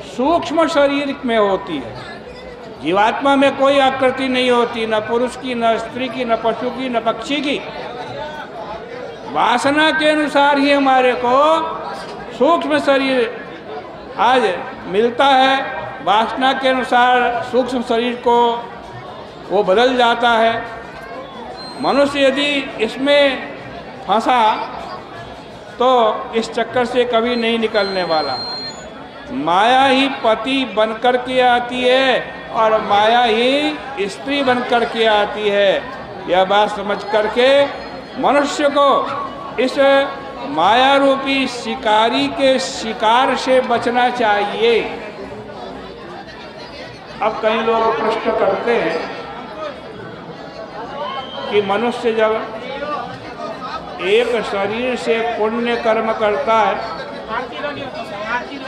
सूक्ष्म शरीर में होती है। जीवात्मा में कोई आकृति नहीं होती, न पुरुष की, न स्त्री की, न पशु की, न पक्षी की। वासना के अनुसार ही हमारे को सूक्ष्म शरीर आज मिलता है। वासना के अनुसार सूक्ष्म शरीर को वो बदल जाता है। मनुष्य यदि इसमें फंसा तो इस चक्कर से कभी नहीं निकलने वाला। माया ही पति बनकर के आती है और माया ही स्त्री बनकर के आती है। यह बात समझ करके मनुष्य को इस माया रूपी शिकारी के शिकार से बचना चाहिए। अब कई लोग प्रश्न करते हैं कि मनुष्य जब एक शरीर से पुण्य कर्म करता है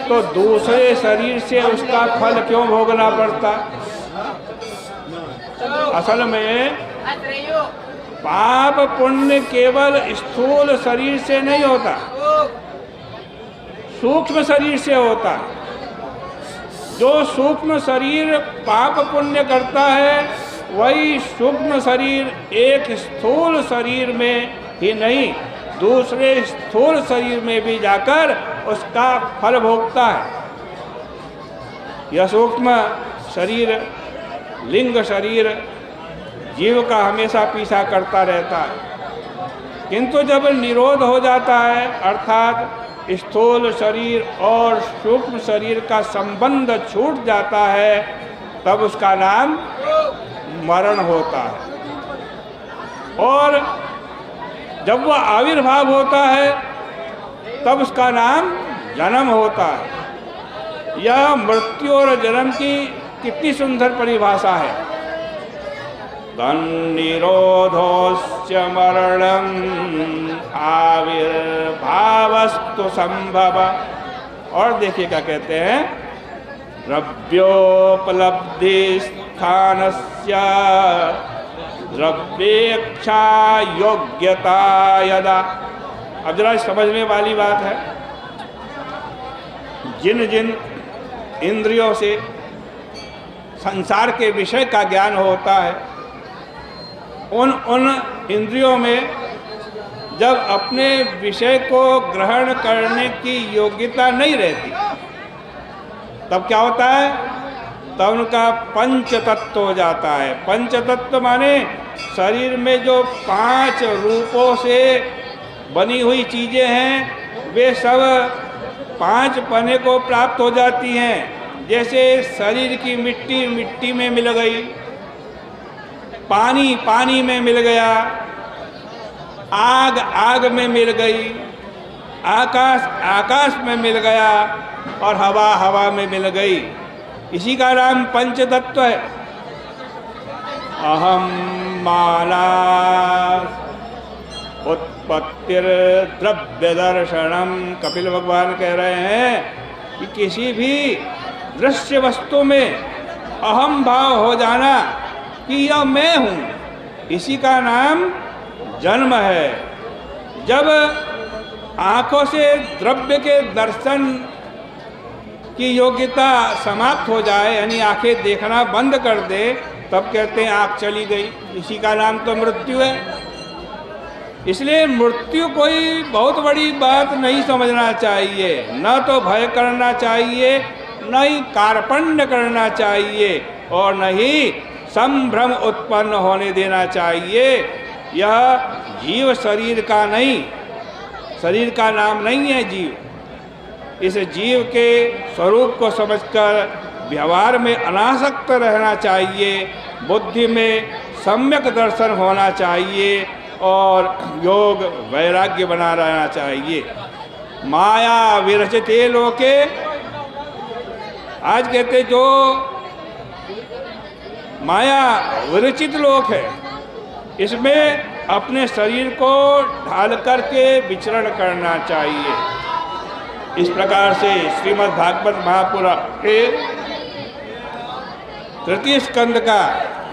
तो दूसरे शरीर से उसका फल क्यों भोगना पड़ता? असल में पाप पुण्य केवल स्थूल शरीर से नहीं होता, सूक्ष्म शरीर से होता। जो सूक्ष्म शरीर पाप पुण्य करता है वही सूक्ष्म शरीर एक स्थूल शरीर में ही नहीं, दूसरे स्थूल शरीर में भी जाकर उसका फल भोगता है। यह सूक्ष्म शरीर, लिंग शरीर जीव का हमेशा पीछा करता रहता है, किंतु जब निरोध हो जाता है अर्थात स्थूल शरीर और सूक्ष्म शरीर का संबंध छूट जाता है, तब उसका नाम मरण होता है। और जब वह आविर्भाव होता है तब उसका नाम जन्म होता है। यह मृत्यु और जन्म की कितनी सुंदर परिभाषा है। निरोधोस्य मरणं आविर्भावस्तु संभव। और देखिए क्या कहते हैं, द्रव्योपलब्धि स्थानस्य द्रव्येक्षा योग्यता यदा। अब जरा समझने वाली बात है, जिन जिन इंद्रियों से संसार के विषय का ज्ञान होता है, उन इंद्रियों में जब अपने विषय को ग्रहण करने की योग्यता नहीं रहती, तब क्या होता है? तब उनका पंच तत्व हो जाता है। पंच तत्व माने शरीर में जो 5 रूपों से बनी हुई चीज़ें हैं वे सब 5 पने को प्राप्त हो जाती हैं। जैसे शरीर की मिट्टी मिट्टी में मिल गई, पानी पानी में मिल गया, आग आग में मिल गई, आकाश आकाश में मिल गया और हवा हवा में मिल गई। इसी का नाम पंच तत्व है। अहम माना उत्पत्तिर द्रव्य दर्शनम। कपिल भगवान कह रहे हैं कि किसी भी दृश्य वस्तु में अहम भाव हो जाना कि यह मैं हूँ, इसी का नाम जन्म है। जब आँखों से द्रव्य के दर्शन की योग्यता समाप्त हो जाए, यानी आंखें देखना बंद कर दे, तब कहते हैं आँख चली गई। इसी का नाम तो मृत्यु है। इसलिए मृत्यु कोई बहुत बड़ी बात नहीं समझना चाहिए, न तो भय करना चाहिए, न ही कार्पण्य करना चाहिए और न ही संभ्रम उत्पन्न होने देना चाहिए। यह जीव शरीर का नहीं, शरीर का नाम नहीं है जीव। इस जीव के स्वरूप को समझकर व्यवहार में अनासक्त रहना चाहिए, बुद्धि में सम्यक दर्शन होना चाहिए और योग वैराग्य बना रहना चाहिए। माया विरचिते लोके, आज कहते जो माया विरचित लोक है, इसमें अपने शरीर को ढाल करके विचरण करना चाहिए। इस प्रकार से श्रीमद् भागवत महापुराण के 3 स्कंद का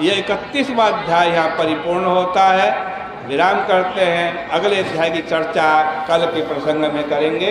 यह 31वां अध्याय यहाँ परिपूर्ण होता है। विराम करते हैं, अगले अध्याय की चर्चा कल के प्रसंग में करेंगे।